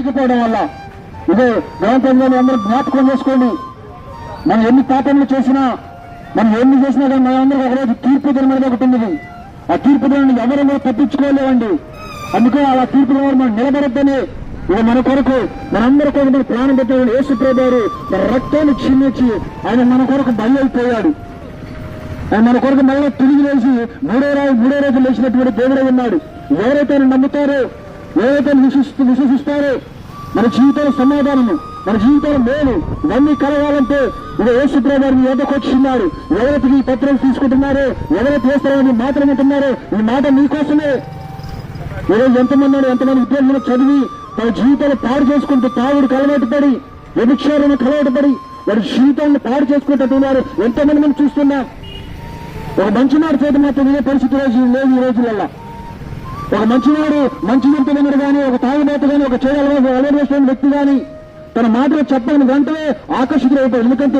లేకపోవడం వల్ల ఇదే గ్రంథంలోని అందరూ జ్ఞాపకం చేసుకోండి. మనం ఎన్ని పాపములు చేసినా, మనం ఎన్ని చేసినా కానీ మనందరూ ఒకరోజు తీర్పు దినం అనేది ఒకటి ఉంది. ఆ తీర్పు దినాన్ని ఎవరు తప్పించుకోలేవండి. అందుకే ఆ తీర్పు దినం మనం నిలబడద్దని ఇక మన కొరకు మనందరి కొరకు మన ప్రాణం పెట్టాడు యేసు ప్రభువు. మన రక్తాన్ని క్షీణించి ఆయన మన కొరకు బలి అయిపోయాడు. ఆయన మన కొరకు మళ్ళీ తిరిగి లేచి మూడో రోజు లేచినటువంటి దేవుడే ఉన్నాడు. ఎవరైతే నమ్ముతారో, ఎవరైతే విశ్వసిస్తారో మన జీవితంలో సమాధానము, మన జీవితంలో మేలు ఇవన్నీ కలగాలంటే ఇక యేసు ప్రభువు మీ వద్దకు వచ్చిన్నారు. ఎవరైతే ఈ పత్రాలు తీసుకుంటున్నారో, ఎవరైతే వేస్తారని మాత్రం ఉంటున్నారో ఈ మాట మీకోసమే. ఈరోజు ఎంతమంది విద్యార్థులు చదివి తన జీవితాన్ని పాడు చేసుకుంటూ తాగుడికి అలవాటు పడి, వ్యభిచారానికి అలవాటు పడి వారి జీవితాన్ని పాడు చేసుకుంటున్నారు. ఎంతమంది మనం చూస్తున్నాం. ఒక మంచివాడు చేత మాత్రం ఇదే పరిస్థితి లేదు ఈ రోజులలో. ఒక మంచివాడు, మంచి వ్యక్తి కానీ, ఒక తాగుబోత కానీ, ఒక చేయాలి అలవాటు వ్యక్తి కానీ తన మాటలు చెప్పని వెంటనే ఆకర్షితులైపోయాడు. ఎందుకంటే